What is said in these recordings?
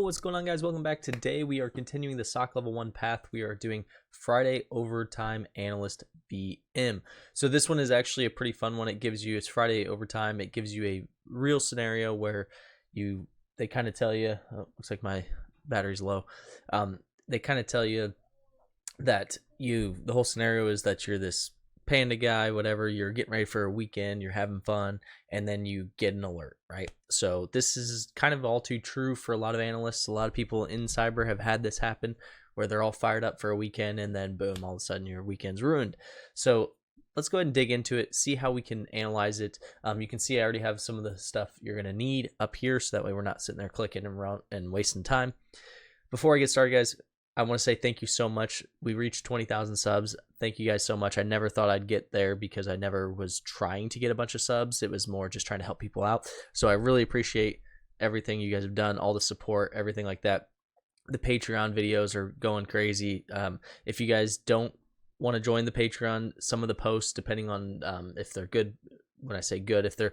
what's going on, guys? Welcome back. Today we are continuing the SOC Level 1 path. We are doing Friday Overtime Analyst VM. So this one is actually a pretty fun one. It's Friday Overtime. It gives you a real scenario where they kind of tell you, looks like my battery's low. They kind of tell you that the whole scenario is that you're this panda guy, whatever, you're getting ready for a weekend, you're having fun, and then you get an alert, right? So this is kind of all too true for a lot of analysts. A lot of people in cyber have had this happen where they're all fired up for a weekend and then boom, all of a sudden your weekend's ruined. So let's go ahead and dig into it, see how we can analyze it. You can see I already have some of the stuff you're going to need up here, so that way we're not sitting there clicking around and wasting time. Before I get started, guys, I want to say thank you so much. We reached 20,000 subs. Thank you guys so much. I never thought I'd get there because I never was trying to get a bunch of subs. It was more just trying to help people out. So I really appreciate everything you guys have done, all the support, everything like that. The Patreon videos are going crazy. If you guys don't want to join the Patreon, some of the posts, depending on if they're good, when I say good, if they're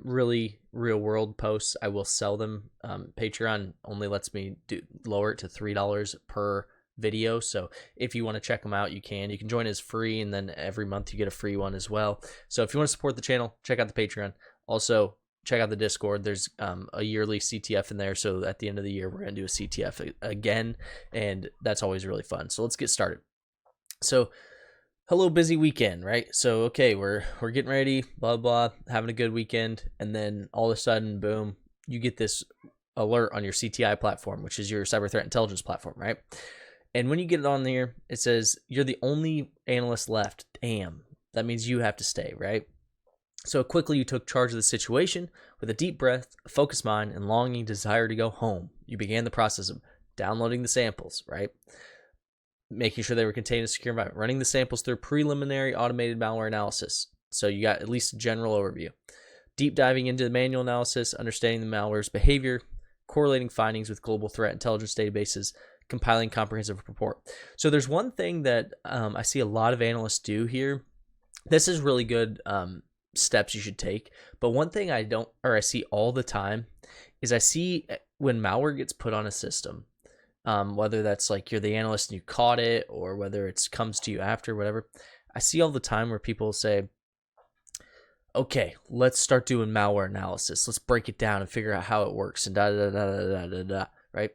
really real world posts, I will sell them. Patreon only lets me lower it to $3 per video. So if you want to check them out, you can join as free, and then every month you get a free one as well. So if you want to support the channel, check out the Patreon. Also check out the Discord. There's a yearly CTF in there. So at the end of the year, we're going to do a CTF again, and that's always really fun. So let's get started. So hello, busy weekend, right? So, okay, we're getting ready, blah, blah, having a good weekend. And then all of a sudden, boom, you get this alert on your CTI platform, which is your Cyber Threat Intelligence platform, right? And when you get it on there, it says you're the only analyst left. Damn, that means you have to stay, right? So quickly you took charge of the situation with a deep breath, a focused mind, and longing desire to go home. You began the process of downloading the samples, right? Making sure they were contained in a secure environment, running the samples through preliminary automated malware analysis. So you got at least a general overview. Deep diving into the manual analysis, understanding the malware's behavior, correlating findings with global threat intelligence databases, compiling comprehensive report. So there's one thing that I see a lot of analysts do here. This is really good steps you should take. But one thing I see all the time is I see when malware gets put on a system, whether that's like you're the analyst and you caught it, or whether it comes to you after, whatever. I see all the time where people say, okay, let's start doing malware analysis. Let's break it down and figure out how it works and da-da-da-da-da-da-da, right?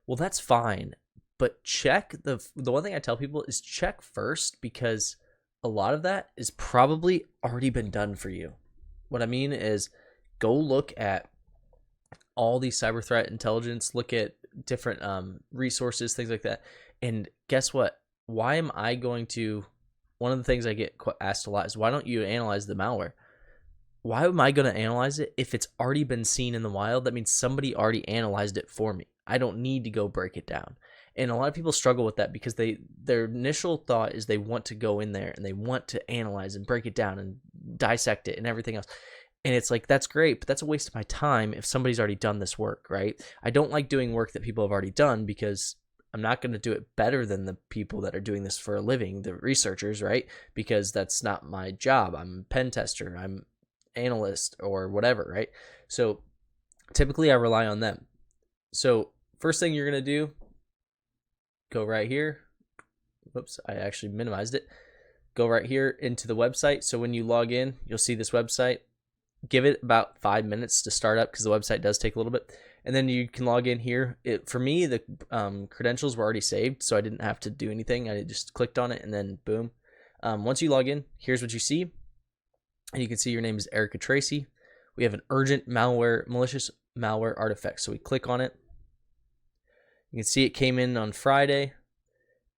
Well, that's fine, but check, the one thing I tell people is check first, because a lot of that is probably already been done for you. What I mean is go look at all these cyber threat intelligence, look at different resources, things like that. And guess what? Why am I going to, one of the things I get asked a lot is, why don't you analyze the malware? Why am I going to analyze it if it's already been seen in the wild? That means somebody already analyzed it for me. I don't need to go break it down. And a lot of people struggle with that because their initial thought is they want to go in there and they want to analyze and break it down and dissect it and everything else. And it's like, that's great, but that's a waste of my time if somebody's already done this work, right? I don't like doing work that people have already done, because I'm not going to do it better than the people that are doing this for a living, the researchers, right? Because that's not my job. I'm a pen tester, I'm analyst, or whatever, right? So typically I rely on them. So first thing you're going to do, go right here. Whoops, I actually minimized it. Go right here into the website. So when you log in, you'll see this website. Give it about 5 minutes to start up, because the website does take a little bit. And then you can log in here. For me, the credentials were already saved, so I didn't have to do anything. I just clicked on it and then boom. Once you log in, here's what you see. And you can see your name is Erica Tracy. We have an urgent malicious malware artifact. So we click on it. You can see it came in on Friday,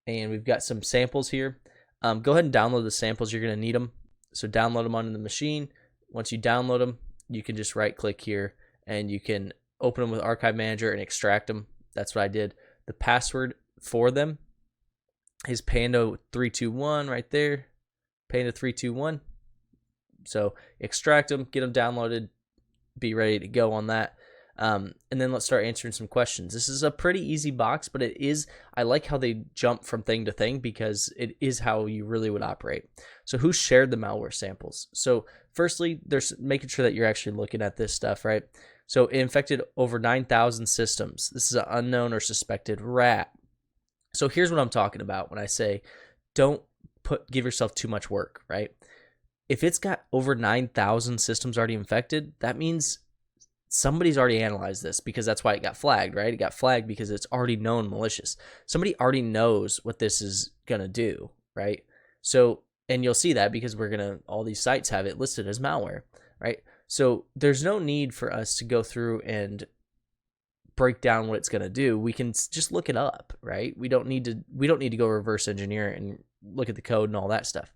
and we've got some samples here. Go ahead and download the samples. You're going to need them. So download them onto the machine. Once you download them, you can just right click here and you can open them with Archive Manager and extract them. That's what I did. The password for them is Panda321 right there. Panda321. So extract them, get them downloaded, be ready to go on that. And then let's start answering some questions. This is a pretty easy box, but I like how they jump from thing to thing, because it is how you really would operate. So who shared the malware samples? So firstly, there's making sure that you're actually looking at this stuff, right? So it infected over 9,000 systems. This is an unknown or suspected rat. So here's what I'm talking about when I say don't give yourself too much work, right? If it's got over 9,000 systems already infected, that means somebody's already analyzed this, because that's why it got flagged, right? It got flagged because it's already known malicious. Somebody already knows what this is going to do, right? So, and you'll see that because all these sites have it listed as malware, right? So there's no need for us to go through and break down what it's going to do. We can just look it up, right? We don't need to go reverse engineer and look at the code and all that stuff.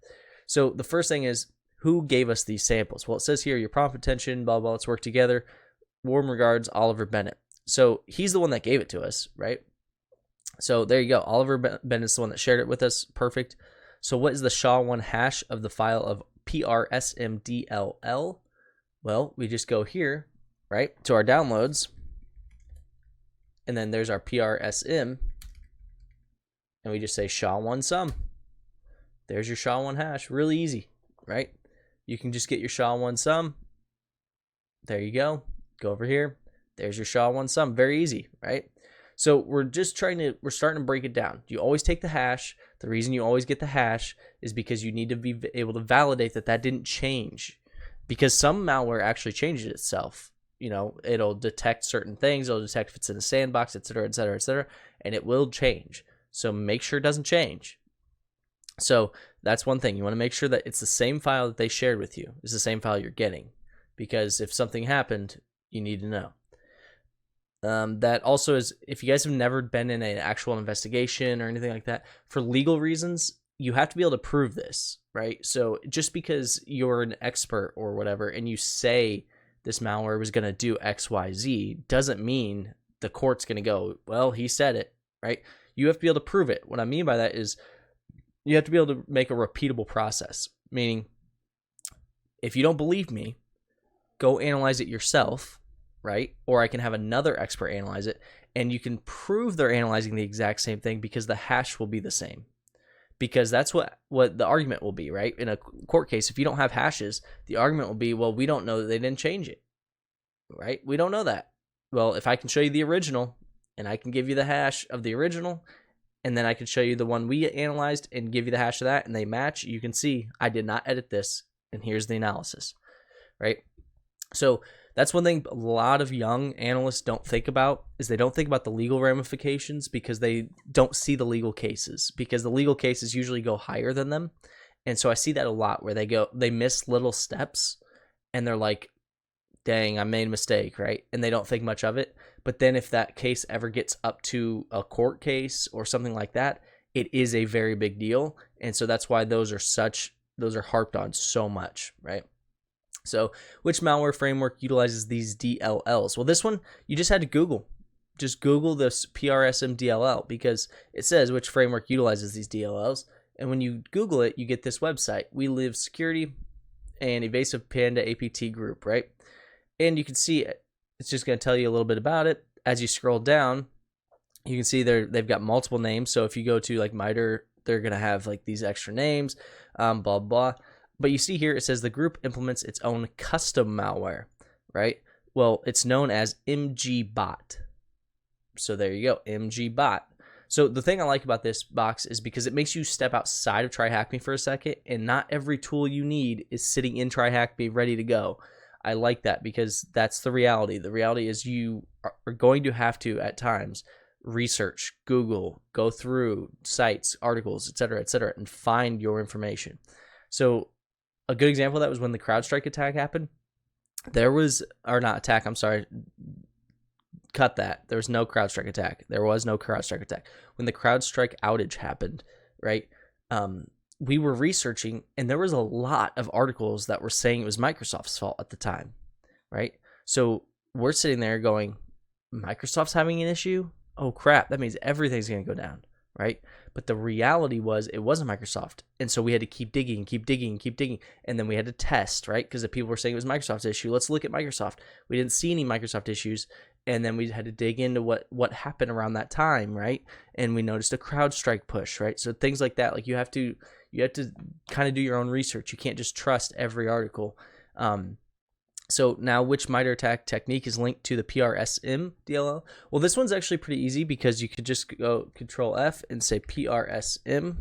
So the first thing is, who gave us these samples? Well, it says here, your prompt attention, blah, blah, let's work together. Warm regards, Oliver Bennett. So he's the one that gave it to us, right? So there you go. Oliver Bennett's the one that shared it with us. Perfect. So what is the SHA-1 hash of the file of PRSMDLL? Well, we just go here, right, to our downloads. And then there's our PRSM. And we just say SHA-1 sum. There's your SHA-1 hash. Really easy, right? You can just get your SHA-1 sum. There you go. Go over here. There's your SHA-1 sum. Very easy, right? So we're starting to break it down. You always take the hash. The reason you always get the hash is because you need to be able to validate that didn't change. Because some malware actually changes itself. You know, it'll detect certain things. It'll detect if it's in a sandbox, et cetera, et cetera, et cetera. And it will change. So make sure it doesn't change. So that's one thing. You want to make sure that it's the same file that they shared with you. It's the same file you're getting. Because if something happened, you need to know. That also is, if you guys have never been in an actual investigation or anything like that, for legal reasons, you have to be able to prove this, right? So just because you're an expert or whatever and you say this malware was going to do X, Y, Z doesn't mean the court's going to go, well, he said it, right? You have to be able to prove it. What I mean by that is you have to be able to make a repeatable process, meaning if you don't believe me, go analyze it yourself, right? Or I can have another expert analyze it, and you can prove they're analyzing the exact same thing because the hash will be the same. Because that's what the argument will be, right? In a court case, if you don't have hashes, the argument will be, well, we don't know that they didn't change it, right? We don't know that. Well, if I can show you the original, and I can give you the hash of the original, and then I can show you the one we analyzed and give you the hash of that, and they match, you can see I did not edit this, and here's the analysis, right? So that's one thing a lot of young analysts don't think about, is they don't think about the legal ramifications because they don't see the legal cases, because the legal cases usually go higher than them. And so I see that a lot where they miss little steps and they're like, dang, I made a mistake, right? And they don't think much of it. But then if that case ever gets up to a court case or something like that, it is a very big deal. And so that's why those are harped on so much, right? So which malware framework utilizes these DLLs? Well, this one, you just had to Google. Just Google this PRSMDLL because it says which framework utilizes these DLLs. And when you Google it, you get this website, We Live Security and Evasive Panda APT Group, right? And you can see it's just going to tell you a little bit about it. As you scroll down, you can see they've got multiple names. So if you go to like MITRE, they're going to have like these extra names, blah, blah. But you see here, it says the group implements its own custom malware, right? Well, it's known as MGBot. So there you go, MGBot. So the thing I like about this box is because it makes you step outside of Tryhackme for a second, and not every tool you need is sitting in Tryhackme ready to go. I like that because that's the reality. The reality is you are going to have to, at times, research, Google, go through sites, articles, et cetera, and find your information. So a good example of that was when the CrowdStrike attack happened. There was no CrowdStrike attack. There was no CrowdStrike attack. When the CrowdStrike outage happened, right, we were researching, and there was a lot of articles that were saying it was Microsoft's fault at the time, right? So we're sitting there going, Microsoft's having an issue? Oh, crap. That means everything's going to go down, right? But the reality was it wasn't Microsoft. And so we had to keep digging. And then we had to test, right? Because the people were saying it was Microsoft's issue. Let's look at Microsoft. We didn't see any Microsoft issues. And then we had to dig into what happened around that time, right? And we noticed a CrowdStrike push, right? So things like that, like you have to kind of do your own research. You can't just trust every article. So now which MITRE attack technique is linked to the PRSM DLL? Well, this one's actually pretty easy because you could just go Control F and say PRSM.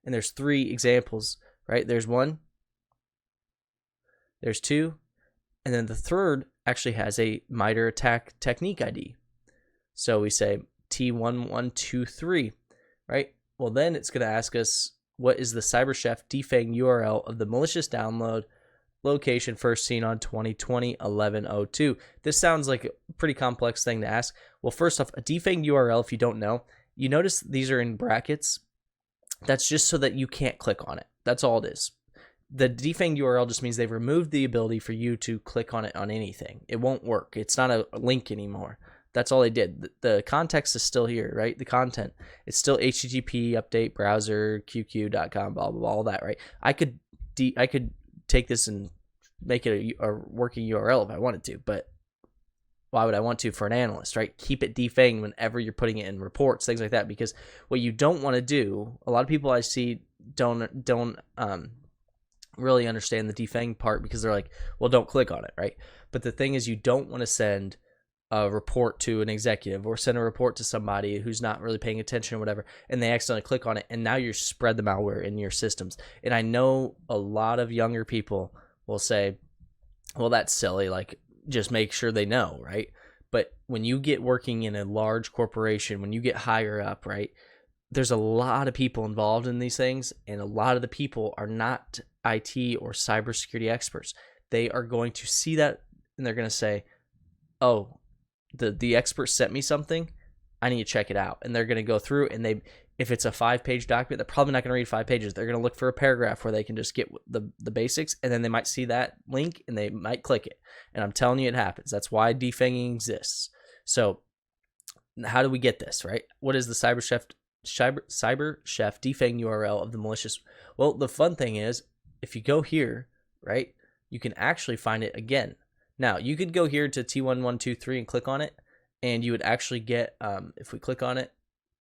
And there's 3 examples, right? There's 1, there's 2, and then the third actually has a MITRE attack technique ID. So we say T1123, right? Well, then it's going to ask us, what is the CyberChef defang URL of the malicious download location first seen on 2020-11-02? This sounds like a pretty complex thing to ask. Well, first off, a defang URL, if you don't know, you notice these are in brackets. That's just so that you can't click on it. That's all it is. The defanged URL just means they've removed the ability for you to click on it on anything. It won't work. It's not a link anymore. That's all they did. The context is still here, right? The content. It's still HTTP, update, browser, qq.com, blah, blah, blah, all that, right? I could take this and make it a working URL if I wanted to, but why would I want to for an analyst, right? Keep it defanged whenever you're putting it in reports, things like that, because what you don't want to do, a lot of people I see don't really understand the defang part because they're like, well, don't click on it, right? But the thing is, you don't want to send a report to an executive or send a report to somebody who's not really paying attention or whatever, and they accidentally click on it, and now you spread the malware in your systems. And I know a lot of younger people will say, well, that's silly, like, just make sure they know, right? But when you get working in a large corporation, when you get higher up, right, there's a lot of people involved in these things, and a lot of the people are not IT or cybersecurity experts. They are going to see that, and they're going to say, oh, the expert sent me something, I need to check it out. And they're going to go through, and if it's a 5-page document, they're probably not going to read 5 pages. They're going to look for a paragraph where they can just get the basics, and then they might see that link and they might click it. And I'm telling you, it happens. That's why defanging exists. So how do we get this, right? What is the CyberChef defang URL of the malicious? Well, the fun thing is, if you go here, right, you can actually find it again. Now, you could go here to T1123 and click on it, and you would actually get, if we click on it,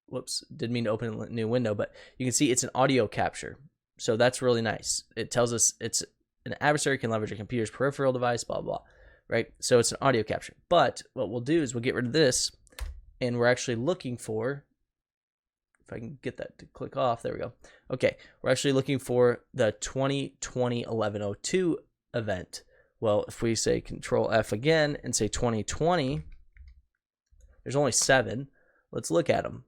whoops, didn't mean to open a new window, but you can see it's an audio capture. So that's really nice. It tells us it's an adversary can leverage a computer's peripheral device, blah, blah, right? So it's an audio capture. But what we'll do is we'll get rid of this, and we're actually looking for, if I can get that to click off, there we go. Okay, we're actually looking for the 2020-11-02 event. Well, if we say Control F again and say 2020, there's only 7. Let's look at them.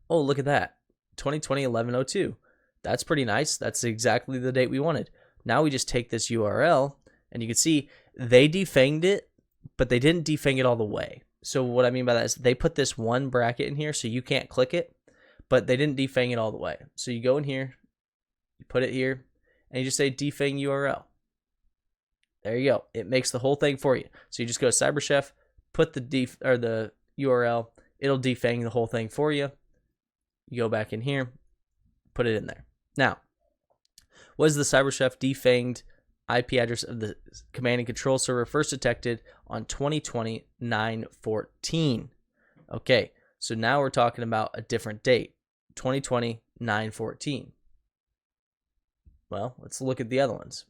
Oh, look at that. 2020-11-02. That's pretty nice. That's exactly the date we wanted. Now we just take this URL, and you can see they defanged it, but they didn't defang it all the way. So what I mean by that is they put this one bracket in here so you can't click it, but they didn't defang it all the way. So you go in here, you put it here, and you just say defang URL. There you go. It makes the whole thing for you. So you just go to CyberChef, put the URL, it'll defang the whole thing for you. You go back in here, put it in there. Now, what is the CyberChef defanged IP address of the command and control server first detected on 2020-9/14? Okay, so now we're talking about a different date, 2020-9/14. Well, let's look at the other ones.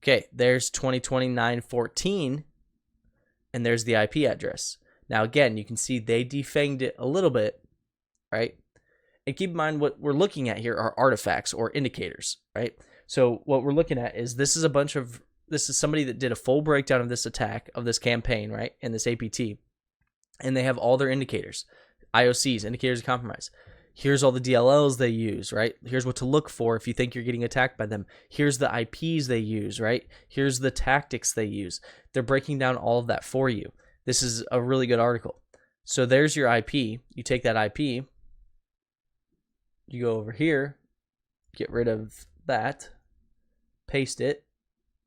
Okay, there's 2020-9/14, and there's the IP address. Now, again, you can see they defanged it a little bit, right? And keep in mind what we're looking at here are artifacts or indicators, right? So what we're looking at is this is somebody that did a full breakdown of this attack, of this campaign, right, and this APT, and they have all their indicators, IOCs, indicators of compromise. Here's all the DLLs they use, right? Here's what to look for if you think you're getting attacked by them. Here's the IPs they use, right? Here's the tactics they use. They're breaking down all of that for you. This is a really good article. So there's your IP. You take that IP, you go over here, get rid of that, paste it,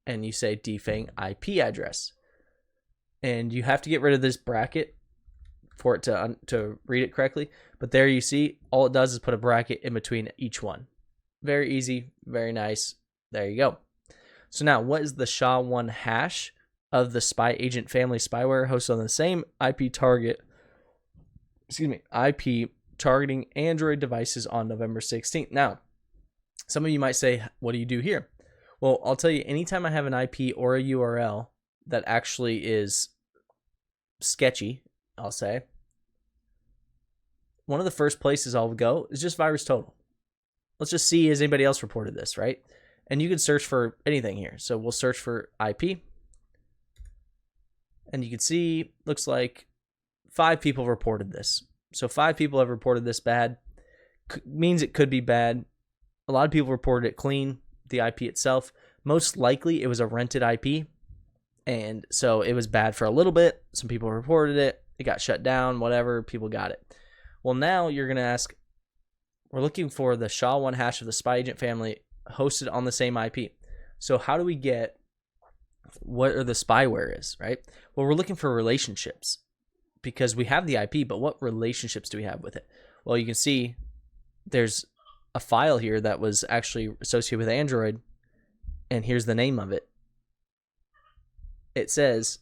and you say defang IP address. And you have to get rid of this bracket for it to read it correctly. But there you see, all it does is put a bracket in between each one. Very easy, very nice. There you go. So now, what is the SHA-1 hash of the spy agent family spyware hosted on the same IP targeting Android devices on November 16th? Now, Some of you might say, what do you do here? Well, I'll tell you, anytime I have an IP or a URL that actually is sketchy, I'll say, one of the first places I'll go is just virus total. Let's just see, has anybody else reported this, right? And you can search for anything here. So we'll search for IP. And you can see, looks like 5 people reported this. So 5 people have reported this bad. Means it could be bad. A lot of people reported it clean, the IP itself. Most likely it was a rented IP. And so it was bad for a little bit. Some people reported it. It got shut down, whatever. People got it. Well, now you're going to ask, we're looking for the SHA-1 hash of the spy agent family hosted on the same IP. So how do we get what the spyware is, right? Well, we're looking for relationships because we have the IP, but what relationships do we have with it? Well, you can see there's a file here that was actually associated with Android, and here's the name of it. It says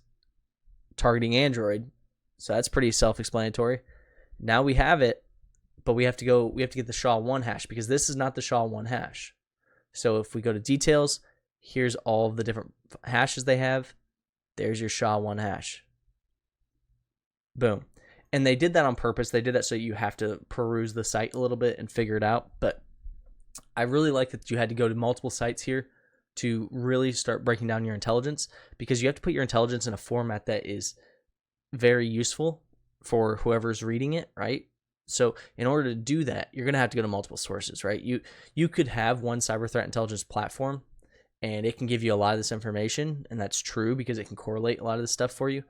targeting Android, so that's pretty self-explanatory. Now we have it, but we have to get the SHA-1 hash because this is not the SHA-1 hash. So if we go to details, here's all of the different hashes they have. There's your SHA-1 hash. Boom. And they did that on purpose. They did that so you have to peruse the site a little bit and figure it out. But I really like that you had to go to multiple sites here to really start breaking down your intelligence, because you have to put your intelligence in a format that is very useful for whoever's reading it, right? So in order to do that, you're going to have to go to multiple sources, right? You could have one cyber threat intelligence platform and it can give you a lot of this information, and that's true because it can correlate a lot of this stuff for you.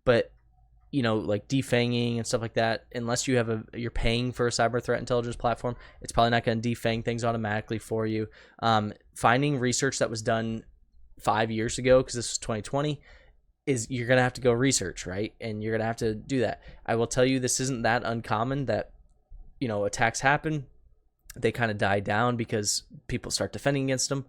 But you know, like defanging and stuff like that, unless you have you're paying for a cyber threat intelligence platform, it's probably not going to defang things automatically for you. Finding research that was done 5 years ago, because this was 2020, is you're going to have to go research, right? And you're going to have to do that. I will tell you, this isn't that uncommon that, you know, attacks happen. They kind of die down because people start defending against them.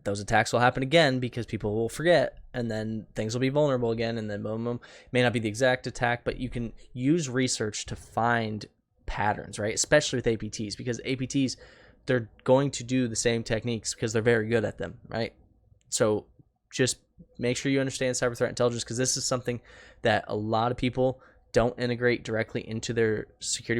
Those attacks will happen again because people will forget, and then things will be vulnerable again, and then boom, boom. May not be the exact attack, but you can use research to find patterns, right? Especially with APTs, because APTs, they're going to do the same techniques because they're very good at them, right? So just make sure you understand cyber threat intelligence, because this is something that a lot of people don't integrate directly into their security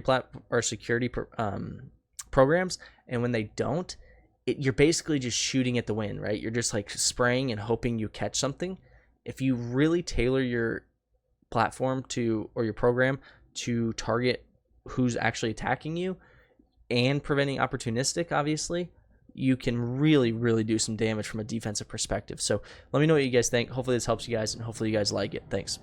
programs, and when they don't, you're basically just shooting at the wind, right? You're just like spraying and hoping you catch something. If you really tailor your platform or your program to target who's actually attacking you and preventing opportunistic, obviously, you can really, really do some damage from a defensive perspective. So let me know what you guys think. Hopefully this helps you guys, and hopefully you guys like it. Thanks.